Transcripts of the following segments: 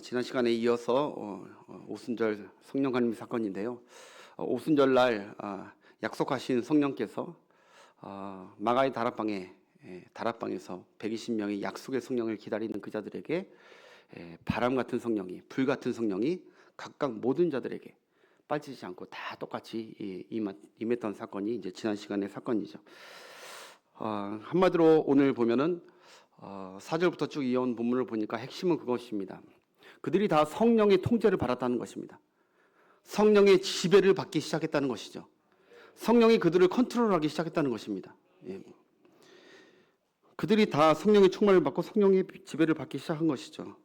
지난 시간에 이어서 오순절 성령 강림 사건인데요. 오순절 날 약속하신 성령께서 마가의 다락방에서 120명의 약속의 성령을 기다리는 그 자들에게 바람 같은 성령이, 불 같은 성령이 각각 모든 자들에게 빠지지 않고 다 똑같이 임했던 사건이 이제 지난 시간의 사건이죠. 한마디로 오늘 보면은 4절부터 쭉 이어온 본문을 보니까 핵심은 그것입니다. 그들이 다 성령의 통제를 받았다는 것입니다. 성령의 지배를 받기 시작했다는 것이죠. 성령이 그들을 컨트롤하기 시작했다는 것입니다. 그들이 다 성령의 충만을 받고 성령의 지배를 받기 시작한 것이죠.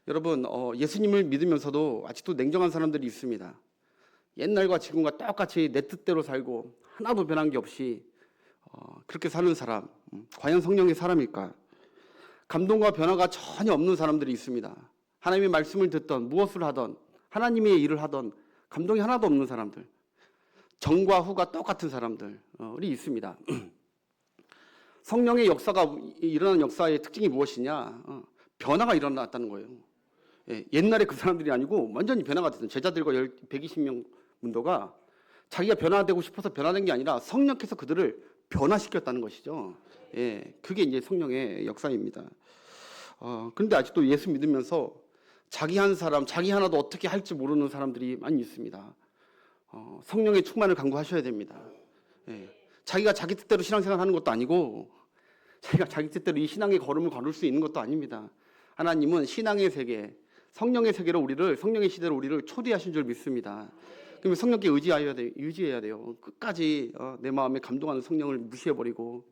여러분, 예수님을 믿으면서도 아직도 냉정한 사람들이 있습니다. 옛날과 지금과 똑같이 내 뜻대로 살고 하나도 변한 게 없이 그렇게 사는 사람, 과연 성령의 사람일까? 감동과 변화가 전혀 없는 사람들이 있습니다. 하나님의 말씀을 듣던, 무엇을 하던, 하나님의 일을 하던 감동이 하나도 없는 사람들, 전과 후가 똑같은 사람들이 있습니다. 성령의 역사가 일어나는 역사의 특징이 무엇이냐? 변화가 일어났다는 거예요. 옛날에 그 사람들이 아니고 완전히 변화가 됐어요. 제자들과 120명 문도가 자기가 변화되고 싶어서 변화된 게 아니라 성령께서 그들을 변화시켰다는 것이죠. 그게 이제 성령의 역사입니다. 그런데 아직도 예수 믿으면서 자기 한 사람, 자기 하나도 어떻게 할지 모르는 사람들이 많이 있습니다. 성령의 충만을 간구하셔야 됩니다. 자기가 자기 뜻대로 신앙생활 하는 것도 아니고 자기가 자기 뜻대로 이 신앙의 걸음을 걸을 수 있는 것도 아닙니다. 하나님은 신앙의 세계, 성령의 세계로 우리를, 성령의 시대로 우리를 초대하신 줄 믿습니다. 그러면 성령께 의지해야 돼요. 끝까지 내 마음에 감동하는 성령을 무시해버리고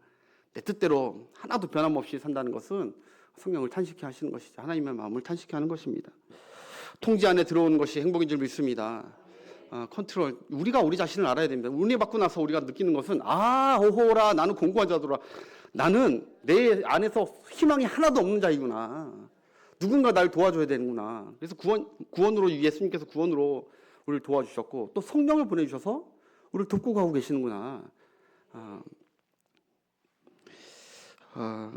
내 뜻대로 하나도 변함없이 산다는 것은 성령을 탄식케 하시는 것이죠. 하나님의 마음을 탄식케 하는 것입니다. 통제 안에 들어오는 것이 행복인 줄 믿습니다. 컨트롤, 우리가 우리 자신을 알아야 됩니다. 은혜 받고 나서 우리가 느끼는 것은 오호라, 나는 공고한 자더라. 나는 내 안에서 희망이 하나도 없는 자이구나. 누군가 날 도와줘야 되는구나. 그래서 구원으로, 예수님께서 구원으로 우리를 도와주셨고 또 성령을 보내주셔서 우리를 돕고 가고 계시는구나.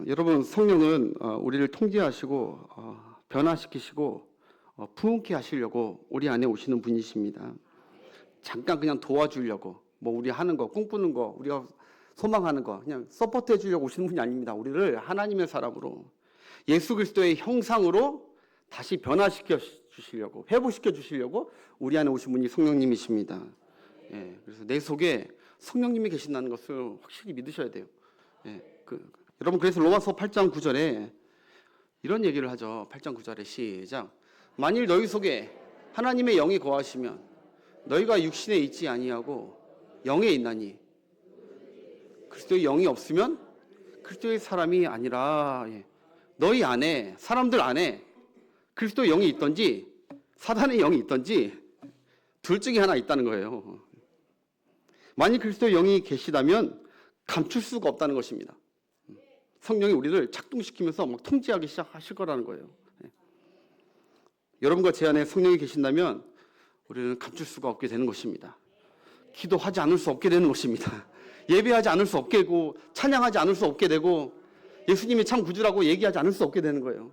여러분, 성령은 우리를 통제하시고 변화시키시고 부흥케 하시려고 우리 안에 오시는 분이십니다. 잠깐 그냥 도와주려고, 우리 하는 거, 꿈꾸는 거, 우리가 소망하는 거 그냥 서포트 해주려고 오시는 분이 아닙니다. 우리를 하나님의 사람으로, 예수 그리스도의 형상으로 다시 변화시켜 주시려고, 회복시켜 주시려고 우리 안에 오신 분이 성령님이십니다. 그래서 내 속에 성령님이 계신다는 것을 확실히 믿으셔야 돼요. 여러분, 그래서 로마서 8장 9절에 이런 얘기를 하죠. 8장 9절에 시작. 만일 너희 속에 하나님의 영이 거하시면 너희가 육신에 있지 아니하고 영에 있나니, 그리스도의 영이 없으면 그리스도의 사람이 아니라. 너희 안에, 사람들 안에 그리스도의 영이 있든지 사단의 영이 있든지 둘 중에 하나 있다는 거예요. 만일 그리스도의 영이 계시다면 감출 수가 없다는 것입니다. 성령이 우리를 작동시키면서 막 통제하기 시작하실 거라는 거예요. 여러분과 제 안에 성령이 계신다면 우리는 감출 수가 없게 되는 것입니다. 기도하지 않을 수 없게 되는 것입니다. 예배하지 않을 수 없게 되고, 찬양하지 않을 수 없게 되고, 예수님이 참 구주라고 얘기하지 않을 수 없게 되는 거예요.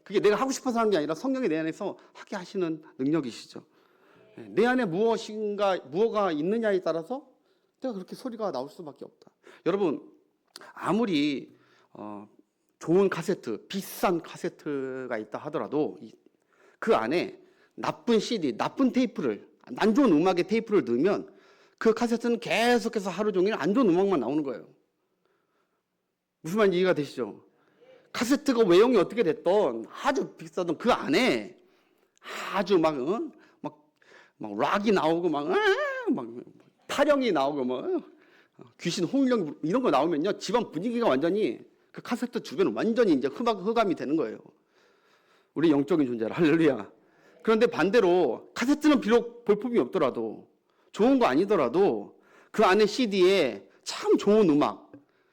그게 내가 하고 싶어서 하는 게 아니라 성령이 내 안에서 하게 하시는 능력이시죠. 내 안에 무엇가 있느냐에 따라서 내가 그렇게 소리가 나올 수밖에 없다. 여러분, 아무리 좋은 카세트, 비싼 카세트가 있다 하더라도 그 안에 나쁜 CD, 나쁜 테이프를, 안 좋은 음악의 테이프를 넣으면 그 카세트는 계속해서 하루 종일 안 좋은 음악만 나오는 거예요. 무슨 말인지 이해가 되시죠? 카세트가 외형이 어떻게 됐던, 아주 비싸던 그 안에 아주 막 락이 나오고 막 타령이 나오고 귀신 홍령 이런 거 나오면요, 집안 분위기가 완전히 그 카세트 주변은 완전히 이제 흑암이 되는 거예요. 우리 영적인 존재라. 할렐루야. 그런데 반대로 카세트는 비록 볼품이 없더라도, 좋은 거 아니더라도 그 안에 CD에 참 좋은 음악,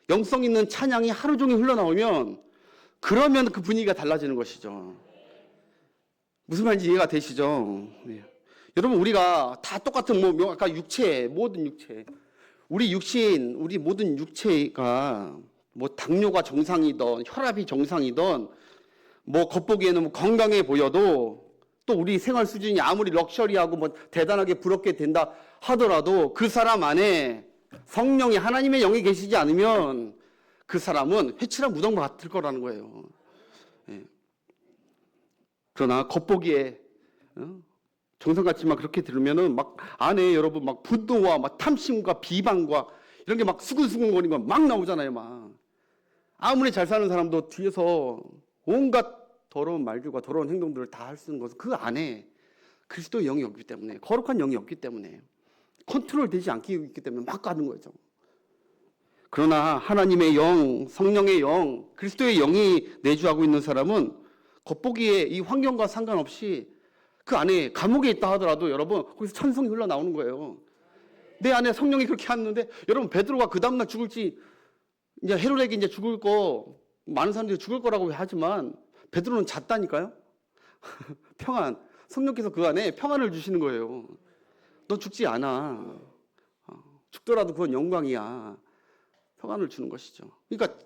영성 있는 찬양이 하루 종일 흘러나오면 그러면 그 분위기가 달라지는 것이죠. 무슨 말인지 이해가 되시죠? 여러분, 우리가 다 똑같은 아까 육체, 모든 육체, 우리 육신, 우리 모든 육체가 당뇨가 정상이든 혈압이 정상이든 뭐 겉보기에는 뭐 건강해 보여도 또 우리 생활 수준이 아무리 럭셔리하고 뭐 대단하게 부럽게 된다 하더라도 그 사람 안에 성령이 하나님의 영이 계시지 않으면 그 사람은 회칠한 무덤과 같을 거라는 거예요. 예. 그러나 겉보기에 정성같이만 그렇게 들으면은 막 안에 여러분 막 분노와 막 탐심과 비방과 이런 게 막 수근수근거리는 거 막 나오잖아요. 막 아무리 잘 사는 사람도 뒤에서 온갖 더러운 말들과 더러운 행동들을 다 할 수 있는 것은 그 안에 그리스도의 영이 없기 때문에, 거룩한 영이 없기 때문에, 컨트롤 되지 않기 때문에 막 가는 거죠. 그러나 하나님의 영, 성령의 영, 그리스도의 영이 내주하고 있는 사람은 겉보기에 이 환경과 상관없이 그 안에 감옥에 있다 하더라도 여러분 거기서 찬송이 흘러나오는 거예요. 내 안에 성령이 그렇게 하는데, 여러분 베드로가 그 다음날 죽을지, 이제 헤롯에게 이제 죽을 거, 많은 사람들이 죽을 거라고 하지만 베드로는 잤다니까요. 평안, 성령께서 그 안에 평안을 주시는 거예요. 너 죽지 않아. 죽더라도 그건 영광이야. 평안을 주는 것이죠. 그러니까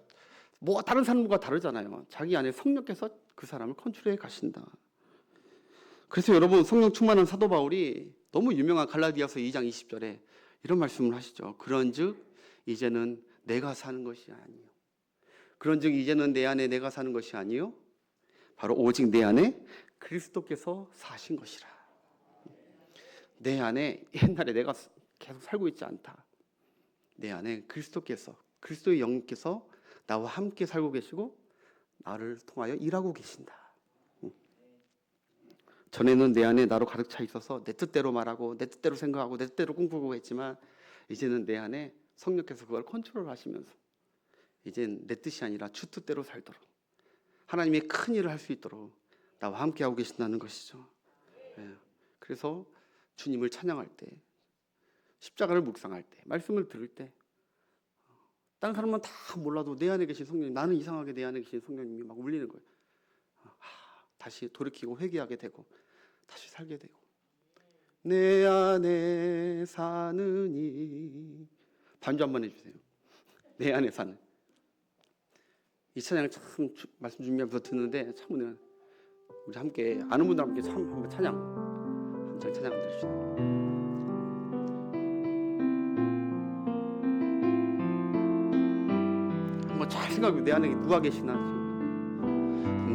뭐 다른 사람과 다르잖아요. 자기 안에 성령께서 그 사람을 컨트롤해 가신다. 그래서 여러분 성령 충만한 사도 바울이 너무 유명한 갈라디아서 2장 20절에 이런 말씀을 하시죠. 그런즉 이제는 내가 사는 것이 아니요. 그런즉 이제는 내 안에 내가 사는 것이 아니요. 바로 오직 내 안에 그리스도께서 사신 것이라. 내 안에 옛날에 내가 계속 살고 있지 않다. 내 안에 그리스도께서, 그리스도의 영께서 나와 함께 살고 계시고 나를 통하여 일하고 계신다. 전에는 내 안에 나로 가득 차 있어서 내 뜻대로 말하고 내 뜻대로 생각하고 내 뜻대로 꿈꾸고 했지만 이제는 내 안에 성령께서 그걸 컨트롤하시면서 이젠 내 뜻이 아니라 주 뜻대로 살도록 하나님의 큰 일을 할 수 있도록 나와 함께 하고 계신다는 것이죠. 예. 그래서 주님을 찬양할 때, 십자가를 묵상할 때, 말씀을 들을 때 다른 사람은 다 몰라도 내 안에 계신 성령님, 나는 이상하게 내 안에 계신 성령님이 막 울리는 거예요. 다시 돌이키고 회개하게 되고 다시 살게 되고, 내 안에 사느니, 반주 한번 해주세요. 내 안에 사는. 이 찬양을 참 말씀 준비하면서 듣는데 참 오늘 우리 함께 아는 분들 함께 참 한번 찬양 한번 찬양 들으시죠. 한번 잘 생각해. 내 안에 누가 계시나.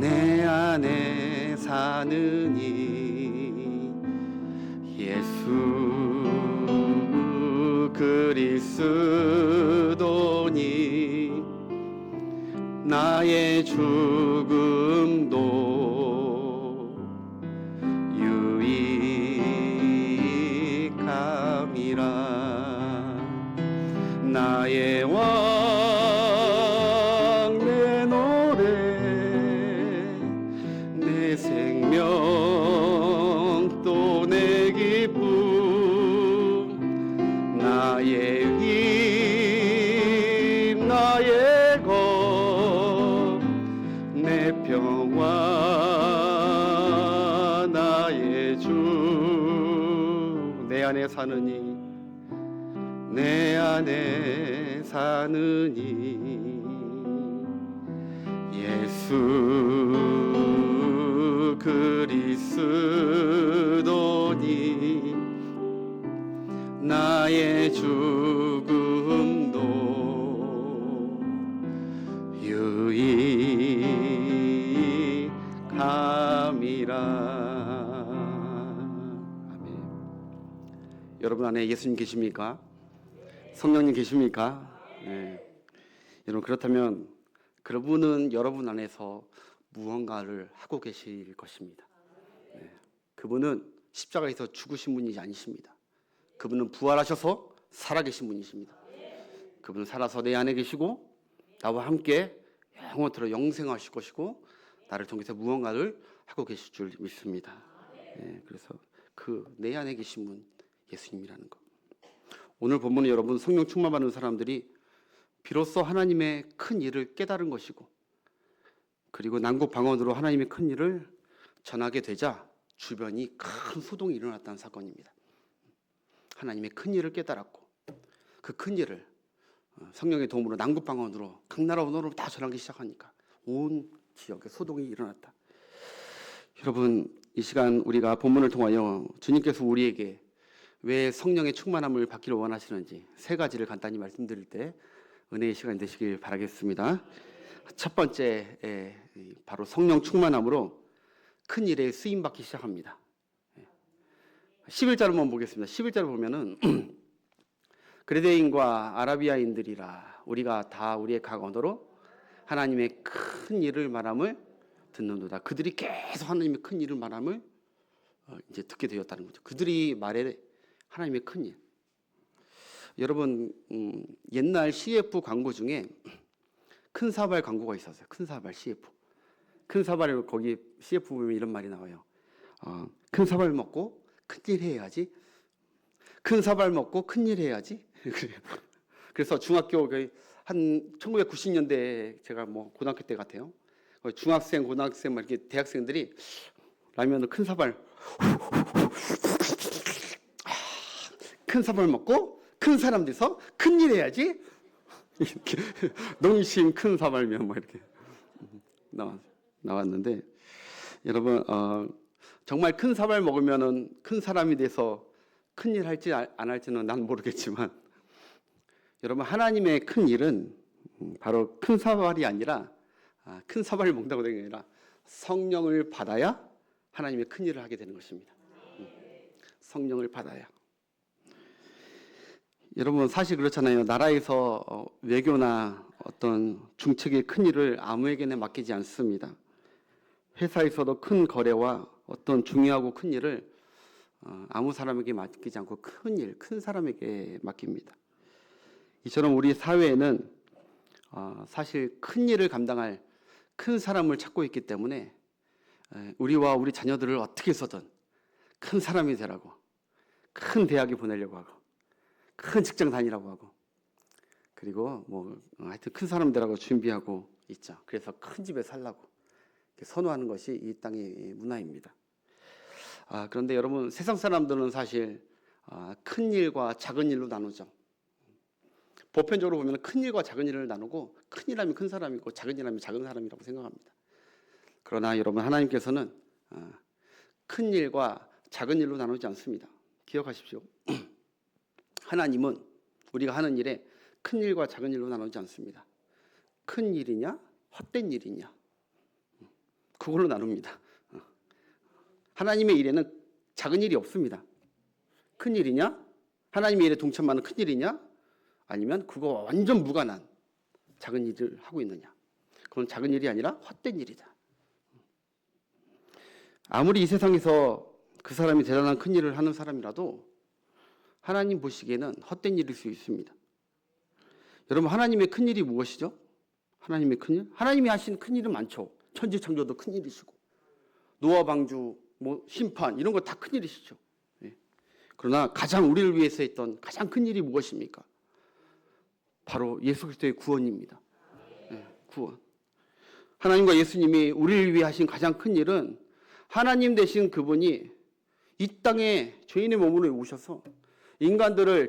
내 안에 사느니 예수 그리스도니 나의 죽음도 유익함이라. 나의 왕 내 노래 내 생명 또 내 기쁨 나의 힘 나의 것 내 평화 나의 주. 내 안에 사느니 내 안에 사느니 예수 그리스도니 나의 죽음도 유익함이라. 아멘. 여러분 안에 예수님 계십니까? 성령님 계십니까? 네. 여러분 그렇다면 그분은 여러분 안에서 무언가를 하고 계실 것입니다. 네. 그분은 십자가에서 죽으신 분이 아니십니다. 그분은 부활하셔서 살아계신 분이십니다. 그분은 살아서 내 안에 계시고 나와 함께 영원토록 영생하실 것이고 나를 통해서 무언가를 하고 계실 줄 믿습니다. 네. 그래서 그 내 안에 계신 분 예수님이라는 것. 오늘 본문은 여러분 성령 충만받는 사람들이 비로소 하나님의 큰 일을 깨달은 것이고, 그리고 난국방언으로 하나님의 큰 일을 전하게 되자 주변이 큰 소동이 일어났다는 사건입니다. 하나님의 큰 일을 깨달았고 그 큰 일을 성령의 도움으로 난국방언으로 각 나라 언어로 다 전하기 시작하니까 온 지역에 소동이 일어났다. 여러분, 이 시간 우리가 본문을 통하여 주님께서 우리에게 왜 성령의 충만함을 받기를 원하시는지 세 가지를 간단히 말씀드릴 때 은혜의 시간이 되시길 바라겠습니다. 첫 번째, 바로 성령 충만함으로 큰 일에 쓰임받기 시작합니다. 11절을 한번 보겠습니다. 11절을 보면은 그레데인과 아라비아인들이라 우리가 다 우리의 각 언어로 하나님의 큰 일을 말함을 듣는도다. 그들이 계속 하나님의 큰 일을 말함을 이제 듣게 되었다는 거죠. 그들이 말해 하나님의 큰 일. 여러분, 옛날 CF 광고 중에 큰 사발 광고가 있었어요. 큰 사발 CF. 큰 사발을 거기 CF 보면 이런 말이 나와요. 큰 사발 먹고 큰 일 해야지. 큰 사발 먹고 큰 일 해야지. 그래서 중학교 한 1990년대 제가 뭐 고등학교 때 같아요. 중학생, 고등학생, 막 이렇게 대학생들이 라면을 큰 사발 큰 사발 먹고 큰 사람 돼서 큰 일 해야지. 이렇게 농심 큰 사발면 뭐 이렇게 나왔는데 여러분 정말 큰 사발 먹으면은 큰 사람이 돼서 큰 일 할지 안 할지는 난 모르겠지만 여러분 하나님의 큰 일은 바로 큰 사발이 아니라 큰 사발을 먹는다고 되는 게 아니라 성령을 받아야 하나님의 큰 일을 하게 되는 것입니다. 성령을 받아야. 여러분 사실 그렇잖아요. 나라에서 외교나 어떤 중책의 큰 일을 아무에게나 맡기지 않습니다. 회사에서도 큰 거래와 어떤 중요하고 큰 일을 아무 사람에게 맡기지 않고 큰 일, 큰 사람에게 맡깁니다. 이처럼 우리 사회에는 사실 큰 일을 감당할 큰 사람을 찾고 있기 때문에 우리와 우리 자녀들을 어떻게 해서든 큰 사람이 되라고, 큰 대학에 보내려고 하고, 큰 직장 다니라고 하고, 그리고 뭐 하여튼 큰 사람 되라고 준비하고 있죠. 그래서 큰 집에 살라고 선호하는 것이 이 땅의 문화입니다. 그런데 여러분 세상 사람들은 사실 큰 일과 작은 일로 나누죠. 보편적으로 보면 큰 일과 작은 일을 나누고 큰 일하면 큰 사람이고 작은 일하면 작은 사람이라고 생각합니다. 그러나 여러분 하나님께서는 큰 일과 작은 일로 나누지 않습니다. 기억하십시오. 하나님은 우리가 하는 일에 큰 일과 작은 일로 나누지 않습니다. 큰 일이냐 헛된 일이냐 그걸로 나눕니다. 하나님의 일에는 작은 일이 없습니다. 큰 일이냐 하나님의 일에 동참하는 큰 일이냐 아니면 그거 완전 무관한 작은 일을 하고 있느냐 그건 작은 일이 아니라 헛된 일이다. 아무리 이 세상에서 그 사람이 대단한 큰 일을 하는 사람이라도 하나님 보시기에는 헛된 일일 수 있습니다. 여러분 하나님의 큰 일이 무엇이죠? 하나님의 큰 일? 하나님이 하신 큰 일은 많죠. 천지 창조도 큰 일이시고 노아 방주, 뭐 심판 이런 거 다 큰 일이시죠. 그러나 가장 우리를 위해서 했던 가장 큰 일이 무엇입니까? 바로 예수 그리스도의 구원입니다. 구원. 하나님과 예수님이 우리를 위해 하신 가장 큰 일은 하나님 되신 그분이 이 땅에 죄인의 몸으로 오셔서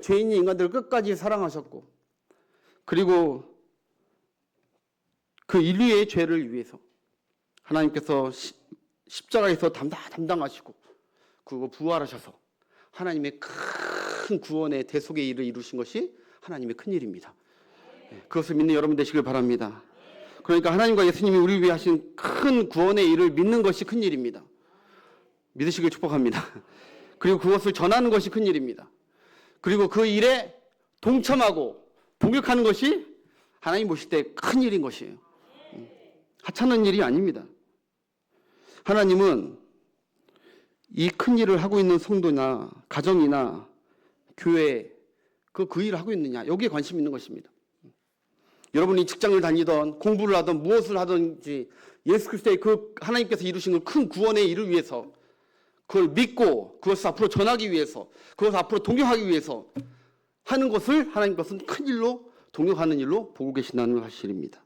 죄인인 인간들을 끝까지 사랑하셨고 그리고 그 인류의 죄를 위해서 하나님께서 십자가에서 담당하시고 그리고 부활하셔서 하나님의 큰 구원의 대속의 일을 이루신 것이 하나님의 큰 일입니다. 그것을 믿는 여러분 되시길 바랍니다. 그러니까 하나님과 예수님이 우리를 위해 하신 큰 구원의 일을 믿는 것이 큰 일입니다. 믿으시길 축복합니다. 그리고 그것을 전하는 것이 큰 일입니다. 그리고 그 일에 동참하고 동역하는 것이 하나님 보실 때 큰 일인 것이에요. 하찮은 일이 아닙니다. 하나님은 이 큰 일을 하고 있는 성도나 가정이나 교회 그 일을 하고 있느냐 여기에 관심 있는 것입니다. 여러분이 직장을 다니던 공부를 하던 무엇을 하든지 예수 그리스도의 그 하나님께서 이루신 그 큰 구원의 일을 위해서 그걸 믿고 그것을 앞으로 전하기 위해서 그것을 앞으로 동역하기 위해서 하는 것을 하나님께서는 큰 일로 동역하는 일로 보고 계신다는 사실입니다.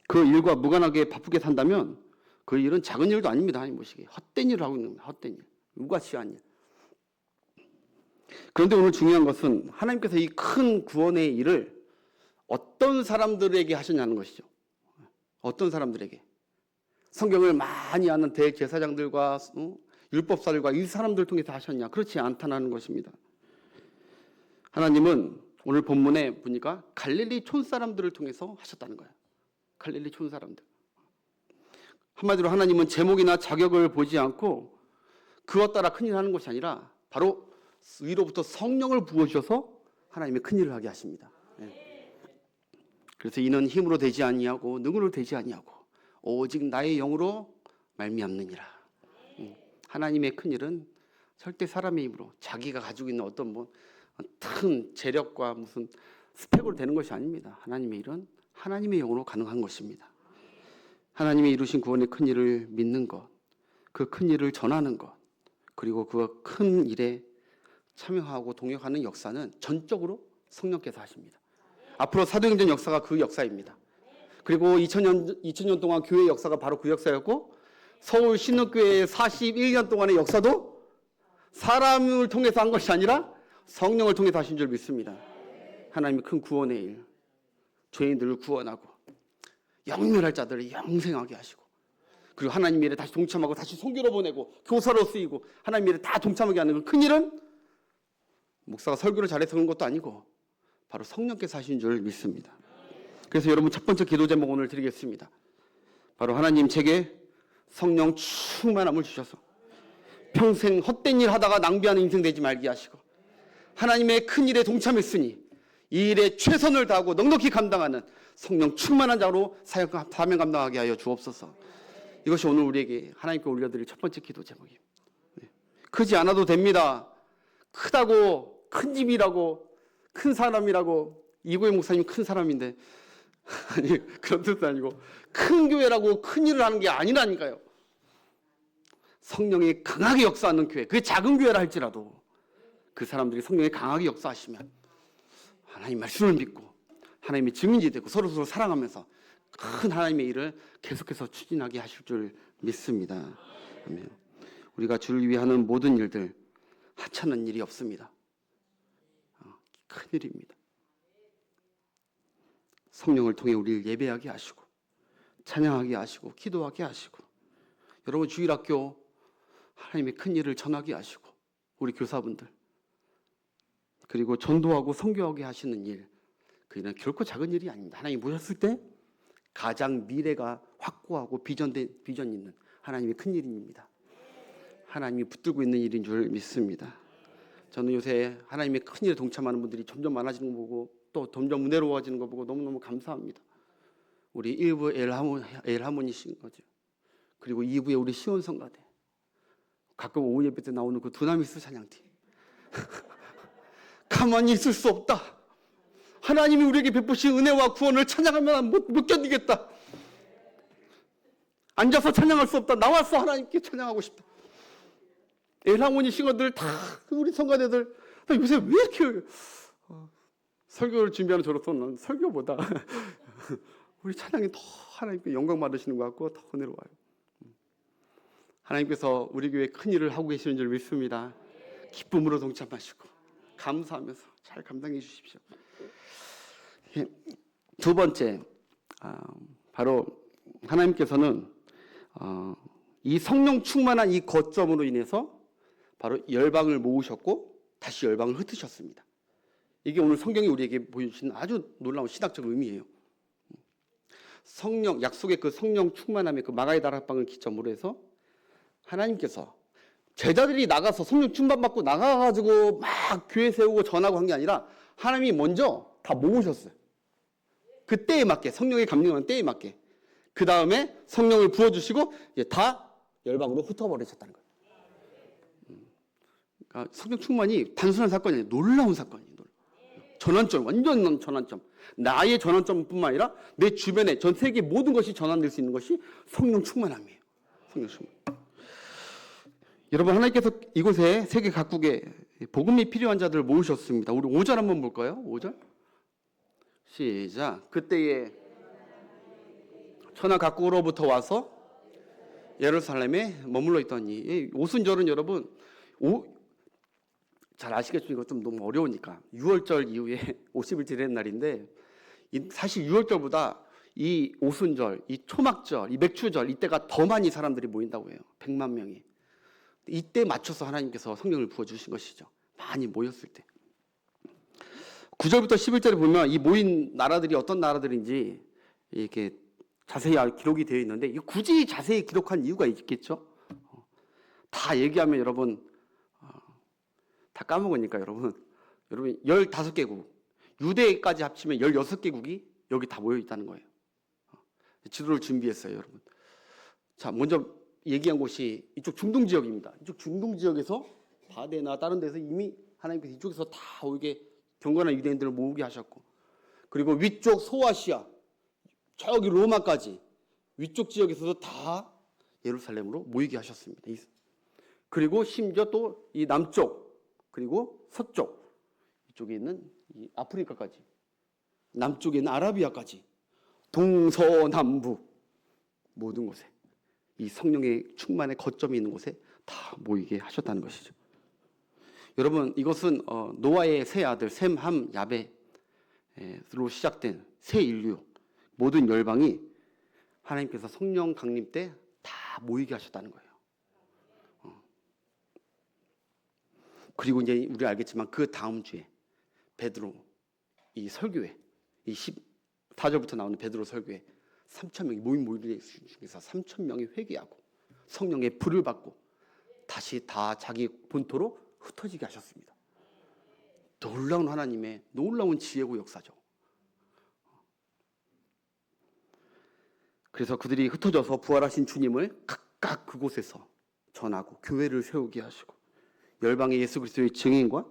그 일과 무관하게 바쁘게 산다면 그 일은 작은 일도 아닙니다. 하나님 보시기에 헛된 일을 하고 있는 겁니다. 헛된 일, 무가치한 일. 그런데 오늘 중요한 것은 하나님께서 이 큰 구원의 일을 어떤 사람들에게 하셨냐는 것이죠. 어떤 사람들에게? 성경을 많이 아는 대제사장들과 율법사들과 이 사람들 통해서 하셨냐? 그렇지 않다는 것입니다. 하나님은 오늘 본문에 보니까 갈릴리 촌사람들을 통해서 하셨다는 거예요. 갈릴리 촌사람들. 한마디로 하나님은 제목이나 자격을 보지 않고 그것 따라 큰일을 하는 것이 아니라 바로 위로부터 성령을 부어주셔서 하나님의 큰일을 하게 하십니다. 그래서 이는 힘으로 되지 아니하고 능으로 되지 아니하고 오직 나의 영으로 말미암느니라. 하나님의 큰일은 절대 사람의 힘으로 자기가 가지고 있는 어떤 큰 재력과 무슨 스펙으로 되는 것이 아닙니다. 하나님의 일은 하나님의 영으로 가능한 것입니다. 하나님이 이루신 구원의 큰일을 믿는 것, 그 큰일을 전하는 것, 그리고 그 큰 일에 참여하고 동역하는 역사는 전적으로 성령께서 하십니다. 앞으로 사도행전 역사가 그 역사입니다. 그리고 2000년 동안 교회의 역사가 바로 그 역사였고, 서울 신흥교회의 41년 동안의 역사도 사람을 통해서 한 것이 아니라 성령을 통해서 하신 줄 믿습니다. 하나님의 큰 구원의 일, 죄인들을 구원하고 영멸할 자들을 영생하게 하시고, 그리고 하나님 일에 다시 동참하고 다시 선교로 보내고 교사로 쓰이고 하나님 일에 다 동참하게 하는 그 큰 일은 목사가 설교를 잘해서 그런 것도 아니고 바로 성령께서 하신 줄 믿습니다. 그래서 여러분 첫 번째 기도 제목 오늘 드리겠습니다. 바로 하나님 제게 성령 충만함을 주셔서 평생 헛된 일 하다가 낭비하는 인생 되지 말게 하시고, 하나님의 큰 일에 동참했으니 이 일에 최선을 다하고 넉넉히 감당하는 성령 충만한 자로 사명 감당하게 하여 주옵소서. 이것이 오늘 우리에게 하나님께 올려드릴 첫 번째 기도 제목입니다. 크지 않아도 됩니다. 크다고 큰 집이라고 큰 사람이라고, 이구혜 목사님 큰 사람인데 아니 그런 뜻은 아니고 큰 교회라고 큰 일을 하는 게 아니라니까요. 성령이 강하게 역사하는 교회, 그게 작은 교회라 할지라도 그 사람들이 성령이 강하게 역사하시면 하나님 말씀을 믿고 하나님의 증인이 되고 서로 사랑하면서 큰 하나님의 일을 계속해서 추진하게 하실 줄 믿습니다. 아멘. 우리가 주를 위해 하는 모든 일들 하찮은 일이 없습니다. 큰 일입니다. 성령을 통해 우리를 예배하게 하시고 찬양하게 하시고 기도하게 하시고, 여러분 주일학교 하나님의 큰 일을 전하게 하시고, 우리 교사분들 그리고 전도하고 선교하게 하시는 일, 그 일은 결코 작은 일이 아닙니다. 하나님 보셨을 때 가장 미래가 확고하고 비전 있는 하나님의 큰 일입니다. 하나님이 붙들고 있는 일인 줄 믿습니다. 저는 요새 하나님의 큰 일에 동참하는 분들이 점점 많아지는 거 보고 또 점점 은혜로워지는 거 보고 너무너무 감사합니다. 우리 1부 엘하모니신 거죠. 그리고 2부에 우리 시온성가대, 가끔 오후 예배 때 나오는 그 두나미스 찬양팀. 가만히 있을 수 없다. 하나님이 우리에게 베푸신 은혜와 구원을 찬양하면 못 견디겠다. 앉아서 찬양할 수 없다. 나와서 하나님께 찬양하고 싶다. 엘하모니 싱어들 다 우리 성가대들 요새 왜 이렇게 설교를 준비하는 저로서는 설교보다 우리 찬양이 더 하나님께 영광 받으시는 것 같고 더 은혜로워요. 하나님께서 우리 교회에 큰 일을 하고 계시는 줄 믿습니다. 기쁨으로 동참하시고 감사하면서 잘 감당해 주십시오. 두 번째, 바로 하나님께서는 이 성령 충만한 이 거점으로 인해서 바로 열방을 모으셨고 다시 열방을 흩으셨습니다. 이게 오늘 성경이 우리에게 보여주신 아주 놀라운 신학적 의미예요. 성령, 약속의 그 성령 충만함의 그 마가의 다락방을 기점으로 해서 하나님께서 제자들이 나가서 성령 충만받고 나가가지고 막 교회 세우고 전하고 한 게 아니라 하나님이 먼저 다 모으셨어요. 그 때에 맞게, 성령의 감동하는 때에 맞게. 그 다음에 성령을 부어주시고 이제 다 열방으로 흩어버리셨다는 거예요. 그러니까 성령 충만이 단순한 사건이 아니에요. 놀라운 사건이에요. 전환점, 완전 전환점. 나의 전환점뿐만 아니라 내 주변에 전 세계 모든 것이 전환될 수 있는 것이 성령 충만함이에요. 성령 충만. 여러분, 하나님께서 이곳에 세계 각국에 복음이 필요한 자들을 모으셨습니다. 우리 5절 한번 볼까요? 5절 시작. 그때에 천하 각국으로부터 와서 예루살렘에 머물러 있더니, 오순절은 여러분 잘 아시겠지만 이거 좀 너무 어려우니까 6월절 이후에 50일 지내는 날인데, 사실 6월절보다 이 오순절, 이 초막절, 이 맥주절 이때가 더 많이 사람들이 모인다고 해요. 100만 명이. 이때 맞춰서 하나님께서 성령을 부어주신 것이죠. 많이 모였을 때. 9절부터 11절에 보면 이 모인 나라들이 어떤 나라들인지 이렇게 자세히 기록이 되어 있는데, 이 굳이 자세히 기록한 이유가 있겠죠? 다 얘기하면 여러분 다 까먹으니까 여러분 15개국, 유대까지 합치면 16개국이 여기 다 모여 있다는 거예요. 지도를 준비했어요, 여러분. 자, 먼저 얘기한 곳이 이쪽 중동 지역입니다. 이쪽 중동 지역에서 바데나 다른 데서 이미 하나님께서 이쪽에서 다 오게 경건한 유대인들을 모으게 하셨고, 그리고 위쪽 소아시아, 저기 로마까지 위쪽 지역에서도 다 예루살렘으로 모이게 하셨습니다. 그리고 심지어 또 이 남쪽 그리고 서쪽 이쪽에 있는 이 아프리카까지, 남쪽에 있는 아라비아까지, 동서남북 모든 곳에 이 성령의 충만의 거점이 있는 곳에 다 모이게 하셨다는 것이죠. 여러분, 이것은 노아의 세 아들 셈, 함, 야벳으로 시작된 새 인류, 모든 열방이 하나님께서 성령 강림 때 다 모이게 하셨다는 거예요. 그리고 이제 우리 알겠지만 그 다음 주에 베드로 이 설교회, 이 14절부터 나오는 베드로 설교회 3,000명이 모인 중에서 3,000명이 회개하고 성령의 불을 받고 다시 다 자기 본토로 흩어지게 하셨습니다. 놀라운 하나님의 놀라운 지혜고 역사죠. 그래서 그들이 흩어져서 부활하신 주님을 각각 그곳에서 전하고 교회를 세우게 하시고 열방의 예수 그리스도의 증인과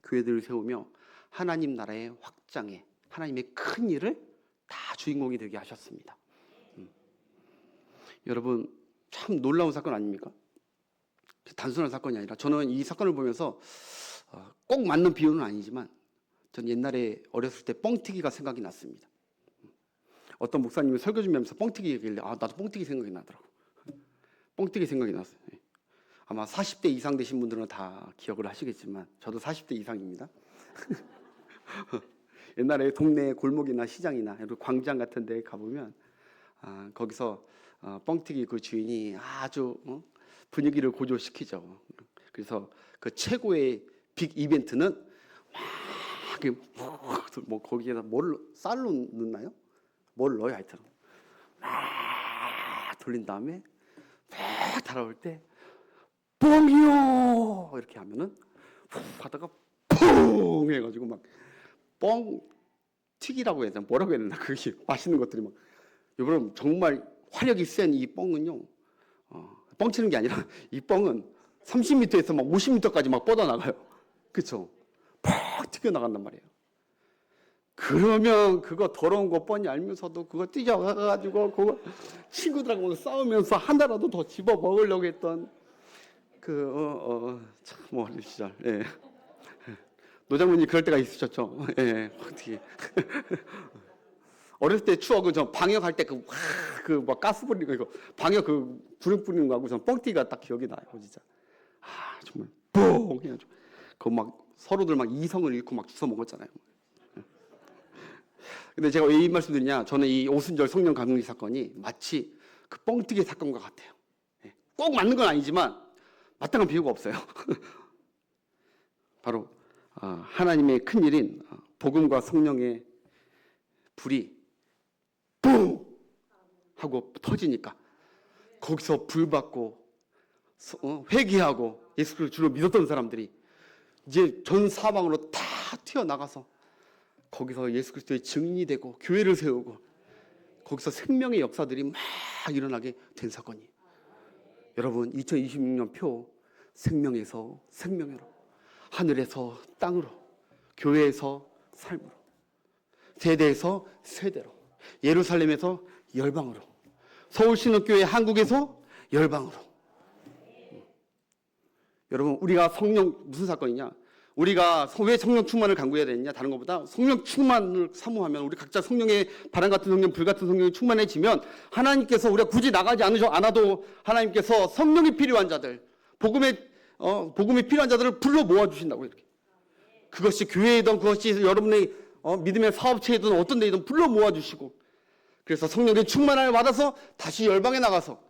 교회들을 세우며 하나님 나라의 확장에 하나님의 큰 일을 다 주인공이 되게 하셨습니다. 여러분, 참 놀라운 사건 아닙니까? 단순한 사건이 아니라 저는 이 사건을 보면서 꼭 맞는 비유는 아니지만 전 옛날에 어렸을 때 뻥튀기가 생각이 났습니다. 어떤 목사님이 설교 준비하면서 뻥튀기 얘기길래 나도 뻥튀기 생각이 나더라고. 뻥튀기 생각이 났어요. 아마 40대 이상 되신 분들은 다 기억을 하시겠지만 저도 40대 이상입니다. 옛날에 동네 골목이나 시장이나 광장 같은 데 가보면 거기서 뻥튀기 그 주인이 아주 분위기를 고조시키죠. 그래서 그 최고의 빅 이벤트는 막 거기에다 쌀로 넣나요? 뭘 넣어요, 하여튼 막 돌린 다음에 막 달아올 때 뻥이요 이렇게 하면은 푹 하다가 퐁 해가지고 막 뻥 튀기라고 해야 되나 뭐라고 해야 되나 그게 맛있는 것들이 막. 여러분, 정말 화력이 센 이 뻥은요, 뻥 치는 게 아니라 이 뻥은 30m에서 막 50m까지 막 뻗어나가요. 그렇죠? 팍 튀겨나간단 말이에요. 그러면 그거 더러운 거 뻔히 알면서도 그거 찢어가가지고 그거 친구들하고 싸우면서 하나라도 더 집어 먹으려고 했던 참 어린 시절. 예. 노장군이 그럴 때가 있으셨죠. 예. 어떻게 어렸을 때 추억은 저 방역할 때 막 가스 뿌리는 거 이거 방역 불 뿌리는 거하고 전 뻥튀기가 딱 기억이 나요, 진짜. 정말 뻥 해가지고 그 막 서로들 막 이성을 잃고 막 주워 먹었잖아요. 근데 제가 왜 이 말씀드리냐? 저는 이 오순절 성령 강림 사건이 마치 그 뻥튀기 사건과 같아요. 꼭 맞는 건 아니지만 마땅한 비유가 없어요. 바로 하나님의 큰 일인 복음과 성령의 불이 뿡 하고 터지니까 거기서 불 받고 회개하고 예수 그리스도를 주로 믿었던 사람들이 이제 전 사방으로 다 튀어나가서 거기서 예수 그리스도의 증인이 되고 교회를 세우고 거기서 생명의 역사들이 막 일어나게 된 사건이에요. 여러분, 2026년 표 생명에서 생명으로, 하늘에서 땅으로, 교회에서 삶으로, 세대에서 세대로, 예루살렘에서 열방으로, 서울신학교회 한국에서 열방으로. 여러분, 우리가 성령 무슨 사건이냐? 우리가 왜 성령 충만을 간구해야 되느냐? 다른 것보다 성령 충만을 사모하면 우리 각자 성령의 바람 같은 성령, 불 같은 성령이 충만해지면 하나님께서 우리가 굳이 나가지 않아도 하나님께서 성령이 필요한 자들, 복음이 필요한 자들을 불러 모아주신다고 이렇게. 그것이 교회이든 그것이 여러분의 믿음의 사업체이든 어떤 데이든 불러 모아주시고 그래서 성령의 충만함을 받아서 다시 열방에 나가서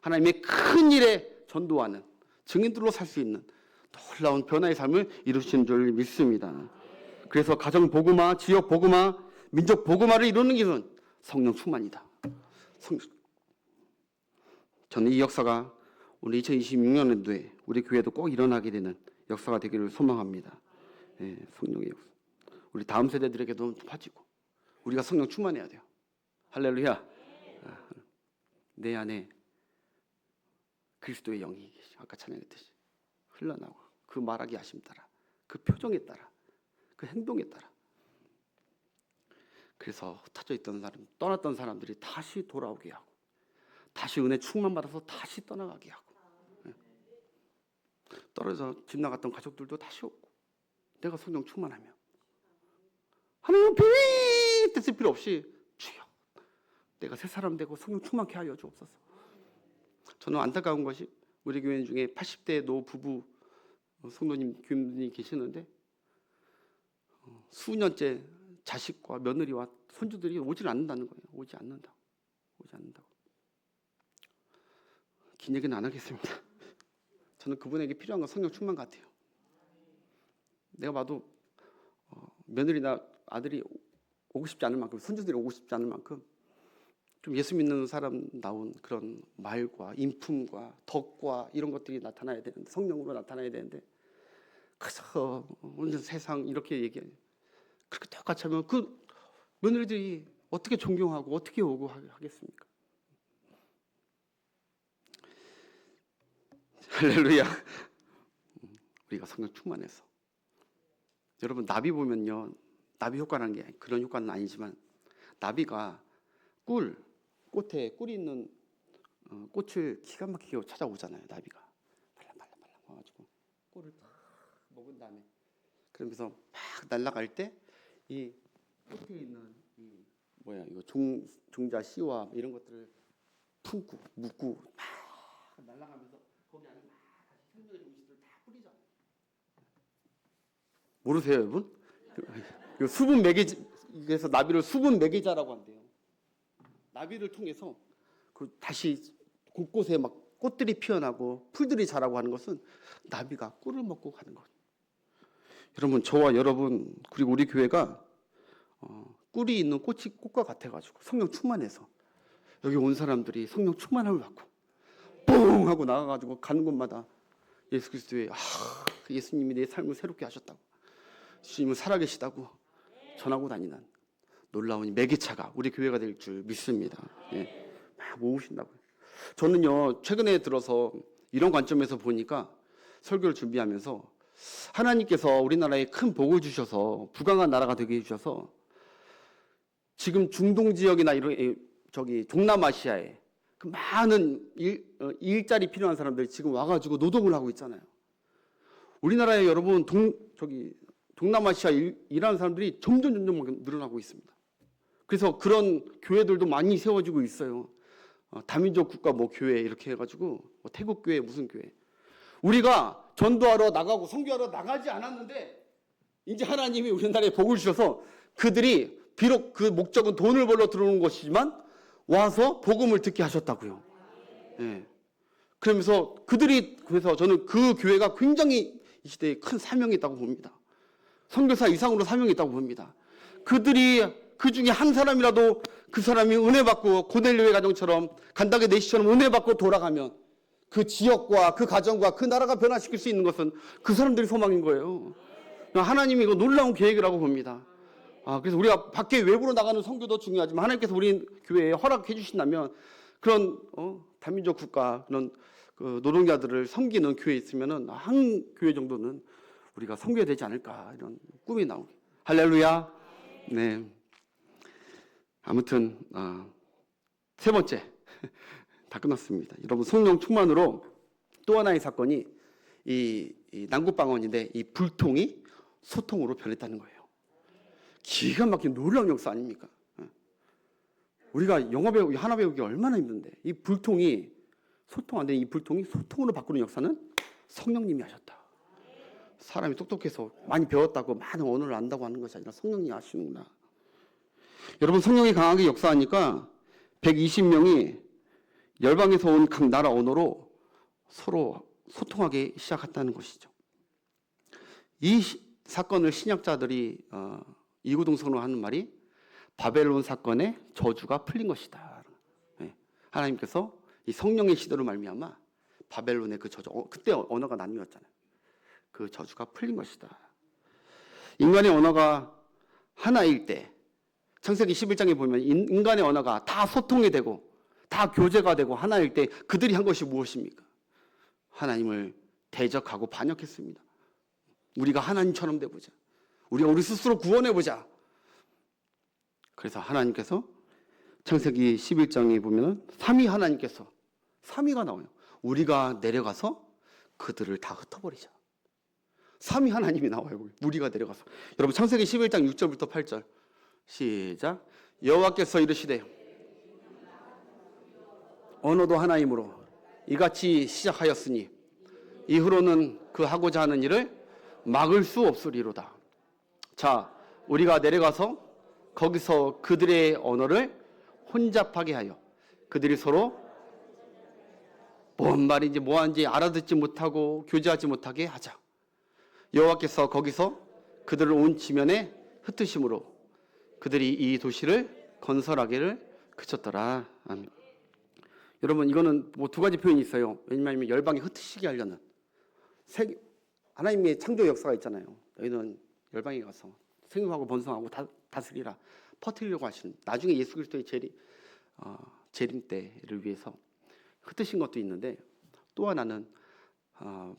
하나님의 큰 일에 전도하는 증인들로 살 수 있는 놀라운 변화의 삶을 이루시는 줄 믿습니다. 그래서 가정 복음화, 지역 복음화, 민족 복음화를 이루는 길은 성령 충만이다. 저는 이 역사가 오늘 2026년도에 우리 교회도 꼭 일어나게 되는 역사가 되기를 소망합니다. 예, 성령의 역사. 우리 다음 세대들에게도 퍼지고 우리가 성령 충만해야 돼요. 할렐루야. 내 안에 그리스도의 영이 아까 찬양했듯이 흘러나오고 그 말하기 하심 따라 그 표정에 따라 그 행동에 따라 그래서 흩어져 있던 사람, 떠났던 사람들이 다시 돌아오게 하고 다시 은혜 충만받아서 다시 떠나가게 하고 떨어져 집 나갔던 가족들도 다시 오고 내가 성령 충만하면 하나님 앞에 뜻을 필요 없이 주여 내가 새 사람 되고 성령 충만케 하여 주옵소서. 저는 안타까운 것이 우리 교회 중에 80대 노 부부 성도님, 교인분이 계시는데 수년째 자식과 며느리와 손주들이 오질 않는다는 거예요. 오지 않는다고. 긴 얘기는 안 하겠습니다. 저는 그분에게 필요한 건 성령 충만 같아요. 내가 봐도 며느리나 아들이 오고 싶지 않을 만큼, 손주들이 오고 싶지 않을 만큼 좀 예수 믿는 사람다운 그런 말과 인품과 덕과 이런 것들이 나타나야 되는데, 성령으로 나타나야 되는데 그래서 완전 세상 이렇게 얘기해요. 그렇게 똑같이 하면 그 며느리들이 어떻게 존경하고 어떻게 오고 하겠습니까? 할렐루야. 우리가 성령 충만해서 여러분 나비 보면요, 나비 효과라는 게 그런 효과는 아니지만 나비가 꽃에 꿀이 있는 꽃을 기가 막히게 찾아오잖아요. 나비가 발랑발랑 와가지고 꿀을 다 먹은 다음에 그러면서 막 날아갈 때 이 꽃에 있는 이거 종자 씨와 이런 것들을 품고 묻고 막 날아가면서 거기 안에 막 다시 생명의 음식들을 다 뿌리잖아요. 모르세요, 여러분? 수분 매개자, 그래서 나비를 수분 매개자라고 한대요. 나비를 통해서 다시 곳곳에 막 꽃들이 피어나고 풀들이 자라고 하는 것은 나비가 꿀을 먹고 가는 거예요. 여러분, 저와 여러분 그리고 우리 교회가 꿀이 있는 꽃과 같아가지고 성령 충만해서 여기 온 사람들이 성령 충만함을 받고 뿡 하고 나가가지고 가는 곳마다 예수 그리스도의 예수님이 내 삶을 새롭게 하셨다고, 주님은 살아계시다고 전하고 다니는 놀라운 매개차가 우리 교회가 될 줄 믿습니다. 예, 막 모으신다고요. 저는요 최근에 들어서 이런 관점에서 보니까 설교를 준비하면서 하나님께서 우리나라에 큰 복을 주셔서 부강한 나라가 되게 해주셔서 지금 중동 지역이나 이런 동남아시아에 그 많은 일자리 필요한 사람들이 지금 와가지고 노동을 하고 있잖아요. 우리나라에 여러분 동남아시아 일하는 사람들이 점점 늘어나고 있습니다. 그래서 그런 교회들도 많이 세워지고 있어요. 다민족 국가 교회 이렇게 해가지고 태국 교회 무슨 교회. 우리가 전도하러 나가고 선교하러 나가지 않았는데 이제 하나님이 우리나라에 복을 주셔서 그들이 비록 그 목적은 돈을 벌러 들어오는 것이지만 와서 복음을 듣게 하셨다고요. 예. 그러면서 그래서 저는 그 교회가 굉장히 이 시대에 큰 사명이 있다고 봅니다. 선교사 이상으로 사명이 있다고 봅니다. 그들이 그 중에 한 사람이라도 그 사람이 은혜 받고 고넬료의 가정처럼 간닥의 내시처럼 은혜 받고 돌아가면 그 지역과 그 가정과 그 나라가 변화시킬 수 있는 것은 그 사람들이 소망인 거예요. 하나님이 이거 놀라운 계획이라고 봅니다. 그래서 우리가 밖에 외부로 나가는 선교도 중요하지만 하나님께서 우리 교회에 허락해 주신다면 그런 다민족 국가 그런 그 노동자들을 섬기는 교회에 있으면은 한 교회 정도는 우리가 섬겨야 되지 않을까 이런 꿈이 나오게. 할렐루야. 네. 아무튼 세 번째 다 끝났습니다. 여러분 성령 충만으로 또 하나의 사건이 이 난국방언인데 이 불통이 소통으로 변했다는 거예요. 기가 막힌 놀라운 역사 아닙니까? 우리가 영어 배우기 하나 배우기 얼마나 힘든데 이 불통이 소통 안 되는 이 불통이 소통으로 바꾸는 역사는 성령님이 하셨다. 사람이 똑똑해서 많이 배웠다고 많은 언어를 안다고 하는 것이 아니라 성령님이 하시는구나. 여러분 성령이 강하게 역사하니까 120명이 열방에서 온 각 나라 언어로 서로 소통하기 시작했다는 것이죠. 이 사건을 신약자들이 이구동성으로 하는 말이 바벨론 사건의 저주가 풀린 것이다. 하나님께서 이 성령의 시대로 말미암아 바벨론의 그 저주, 그때 언어가 나뉘었잖아요. 그 저주가 풀린 것이다. 인간의 언어가 하나일 때, 창세기 11장에 보면 인간의 언어가 다 소통이 되고 다 교제가 되고 하나일 때 그들이 한 것이 무엇입니까? 하나님을 대적하고 반역했습니다. 우리가 하나님처럼 되보자. 우리가 우리 스스로 구원해보자. 그래서 하나님께서 창세기 11장에 보면 삼위 하나님께서, 삼위가 나와요. 우리가 내려가서 그들을 다 흩어버리자. 삼위 하나님이 나와요. 우리가 내려가서. 여러분 창세기 11장 6절부터 8절 시작. 여호와께서 이르시되 언어도 하나이므로 이같이 시작하였으니 이후로는 그 하고자 하는 일을 막을 수 없으리로다. 자, 우리가 내려가서 거기서 그들의 언어를 혼잡하게 하여 그들이 서로 뭔 말인지 뭐하는지 알아듣지 못하고 교제하지 못하게 하자. 여호와께서 거기서 그들을 온 지면에 흩으심으로 그들이 이 도시를 건설하기를 그쳤더라. 아멘. 여러분 이거는 뭐 두 가지 표현이 있어요. 왜냐하면 열방에 흩으시게 하려는 하나님의 창조 역사가 있잖아요. 너희는 열방에 가서 생육하고 번성하고 다스리라, 퍼뜨리려고 하시는, 나중에 예수 그리스도의 재림 때를 위해서 흩으신 것도 있는데, 또 하나는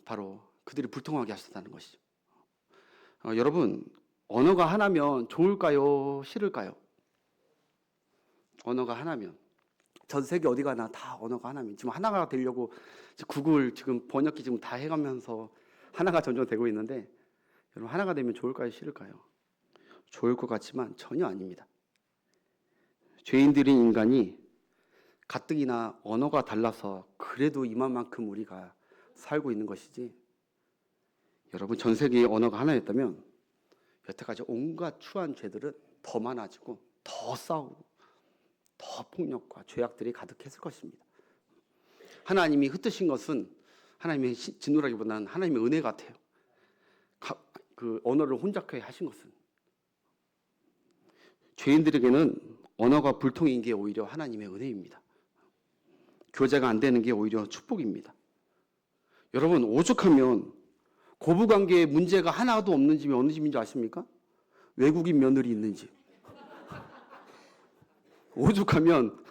바로 그들이 불통하게 하셨다는 것이죠. 여러분 언어가 하나면 좋을까요? 싫을까요? 언어가 하나면, 전 세계 어디 가나 다 언어가 하나면, 지금 하나가 되려고 구글 지금 번역기 지금 다 해가면서 하나가 점점 되고 있는데, 여러분 하나가 되면 좋을까요? 싫을까요? 좋을 것 같지만 전혀 아닙니다. 죄인들인 인간이 가뜩이나 언어가 달라서 그래도 이만큼 우리가 살고 있는 것이지, 여러분 전 세계의 언어가 하나였다면 여태까지 온갖 추한 죄들은 더 많아지고 더 싸우고 더 폭력과 죄악들이 가득했을 것입니다. 하나님이 흩으신 것은 하나님의 진노라기보다는 하나님의 은혜 같아요. 그 언어를 혼잡하게 하신 것은, 죄인들에게는 언어가 불통인 게 오히려 하나님의 은혜입니다. 교제가 안 되는 게 오히려 축복입니다. 여러분 오죽하면 고부관계에 문제가 하나도 없는 집이 어느 집인지 아십니까? 외국인 며느리 있는 집. 오죽하면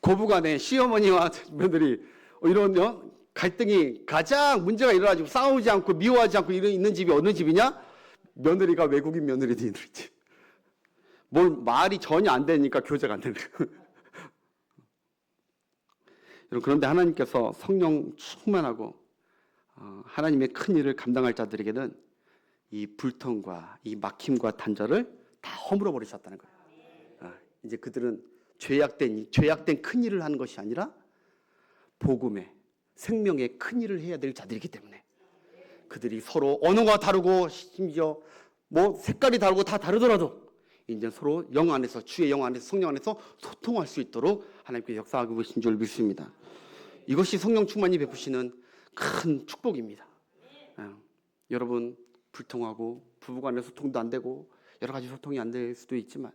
고부간에 시어머니와 며느리 이런 갈등이 가장 문제가 일어나지고 싸우지 않고 미워하지 않고 있는 집이 어느 집이냐? 며느리가 외국인 며느리도 있는 집. 뭘 말이 전혀 안 되니까 교제가 안 되는 거예요. 그런데 하나님께서 성령 충만하고 하나님의 큰 일을 감당할 자들에게는 이 불통과 이 막힘과 단절을 다 허물어 버리셨다는 거예요. 이제 그들은 죄악된 큰 일을 하는 것이 아니라 복음의 생명의 큰 일을 해야 될 자들이기 때문에, 그들이 서로 언어가 다르고 심지어 뭐 색깔이 다르고 다 다르더라도 이제 서로 영 안에서, 주의 영 안에서, 성령 안에서 소통할 수 있도록 하나님께 역사하고 계신 줄 믿습니다. 이것이 성령 충만이 베푸시는 큰 축복입니다. 여러분 불통하고 부부간의 소통도 안 되고 여러 가지 소통이 안 될 수도 있지만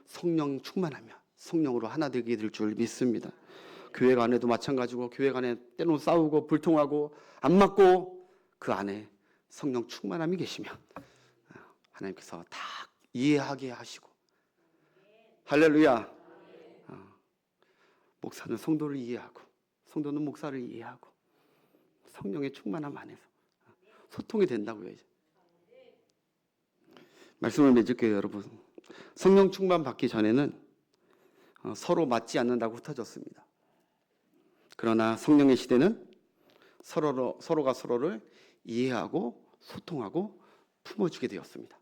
성령 충만하면 성령으로 하나 되게 될 줄 믿습니다. 교회 안에도 마찬가지고, 교회 안에 때로 싸우고 불통하고 안 맞고 그 안에 성령 충만함이 계시면 하나님께서 다 이해하게 하시고, 할렐루야. 목사는 성도를 이해하고 성도는 목사를 이해하고 성령의 충만함 안에서 소통이 된다고요. 이제 말씀을 맺을게요. 여러분 성령 충만 받기 전에는 서로 맞지 않는다고 흩어졌습니다. 그러나 성령의 시대는 서로가 서로를 이해하고 소통하고 품어주게 되었습니다.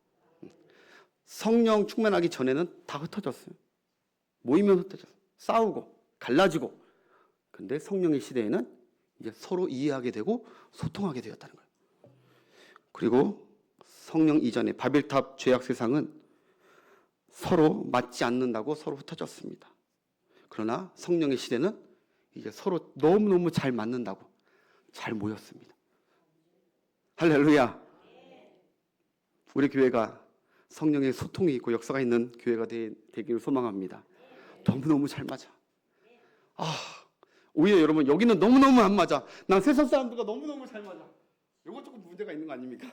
성령 충만하기 전에는 다 흩어졌어요. 모이면 흩어졌어요. 싸우고 갈라지고. 근데 성령의 시대에는 이제 서로 이해하게 되고 소통하게 되었다는 거예요. 그리고 성령 이전에 바벨탑 죄악 세상은 서로 맞지 않는다고 서로 흩어졌습니다. 그러나 성령의 시대는 이제 서로 너무너무 잘 맞는다고 잘 모였습니다. 할렐루야. 우리 교회가 성령의 소통이 있고 역사가 있는 교회가 되기를 소망합니다. 너무너무 잘 맞아. 오히려 여러분 여기는 너무너무 안 맞아. 난 세상 사람들과 너무너무 잘 맞아. 이거 조금 문제가 있는 거 아닙니까?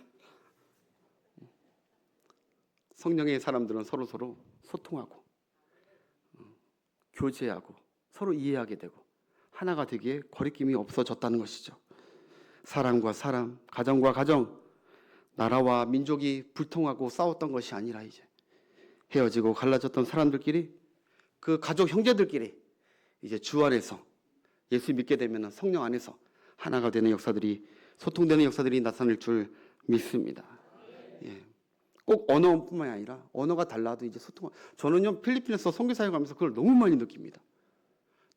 성령의 사람들은 서로 소통하고 교제하고 서로 이해하게 되고 하나가 되기에 거리낌이 없어졌다는 것이죠. 사람과 사람, 가정과 가정, 나라와 민족이 불통하고 싸웠던 것이 아니라 이제 헤어지고 갈라졌던 사람들끼리 그 가족 형제들끼리 이제 주 안에서 예수 믿게 되면 성령 안에서 하나가 되는 역사들이 소통되는 역사들이 나타날 줄 믿습니다. 예. 꼭 언어뿐만이 아니라 언어가 달라도 이제 소통. 저는요 필리핀에서 선교사역 하면서 그걸 너무 많이 느낍니다.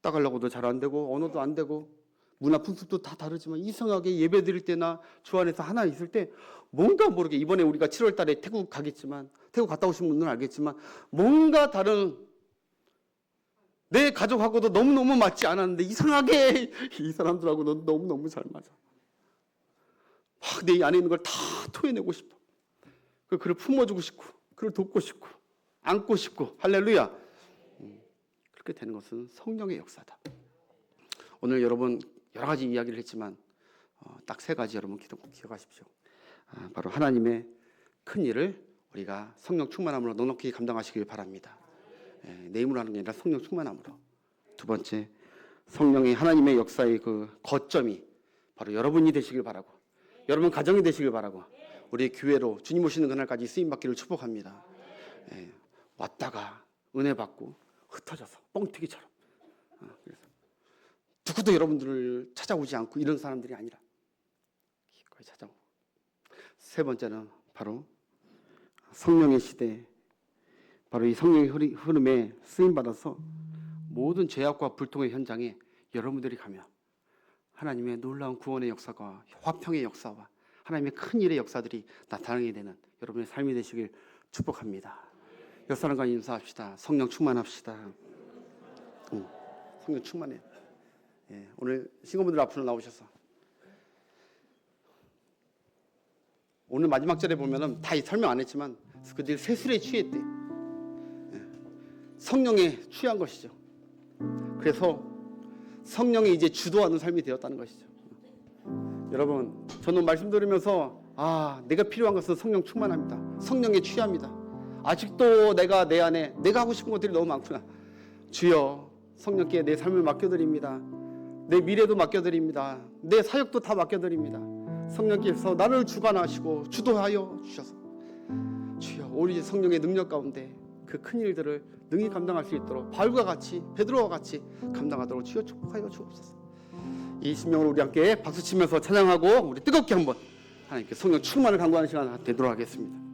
따갈라고도 잘 안 되고 언어도 안 되고 문화 풍습도 다 다르지만 이상하게 예배 드릴 때나 주 안에서 하나 있을 때 뭔가 모르게 이번에 우리가 7월 달에 태국 가겠지만 태국 갔다 오신 분들은 알겠지만 뭔가 다른 내 가족하고도 너무너무 맞지 않았는데 이상하게 이 사람들하고는 너무너무 잘 맞아. 막 내 안에 있는 걸 다 토해내고 싶어. 그를 품어주고 싶고 그를 돕고 싶고 안고 싶고 할렐루야. 그렇게 되는 것은 성령의 역사다. 오늘 여러분 여러 가지 이야기를 했지만 딱 세 가지 여러분 기억하십시오. 바로 하나님의 큰 일을 우리가 성령 충만함으로 넉넉히 감당하시길 바랍니다. 내 힘으로 하는 게 아니라 성령 충만함으로. 두 번째, 성령의 하나님의 역사의 그 거점이 바로 여러분이 되시길 바라고 여러분 가정이 되시길 바라고 우리 교회로 주님 오시는 그날까지 쓰임받기를 축복합니다. 왔다가 은혜 받고 흩어져서 뻥튀기처럼 그래서 누구도 여러분들을 찾아오지 않고 이런 사람들이 아니라 기꺼이 찾아오고. 세 번째는 바로 성령의 시대, 바로 이 성령의 흐름에 쓰임받아서 모든 죄악과 불통의 현장에 여러분들이 가면 하나님의 놀라운 구원의 역사가 화평의 역사와 하나님의 큰 일의 역사들이 나타나게 되는 여러분의 삶이 되시길 축복합니다. 옆 사람과 인사합시다. 성령 충만합시다. 성령 충만해. 오늘 신부분들 앞으로 나오셔서 오늘 마지막 절에 보면은 다 설명 안 했지만 그들 세술에 취했대. 성령에 취한 것이죠. 그래서 성령이 이제 주도하는 삶이 되었다는 것이죠. 여러분, 저는 말씀 들으면서 내가 필요한 것은 성령 충만합니다. 성령에 취합니다. 아직도 내가 내 안에 내가 하고 싶은 것들이 너무 많구나. 주여, 성령께 내 삶을 맡겨드립니다. 내 미래도 맡겨드립니다. 내 사역도 다 맡겨드립니다. 성령께서 나를 주관하시고 주도하여 주셔서 주여, 우리 성령의 능력 가운데 그 큰 일들을 능히 감당할 수 있도록 바울과 같이 베드로와 같이 감당하도록 주여 축복하여 주옵소서. 이 심령으로 우리 함께 박수치면서 찬양하고 우리 뜨겁게 한번 하나님께 성령 충만을 간구하는 시간 되도록 하겠습니다.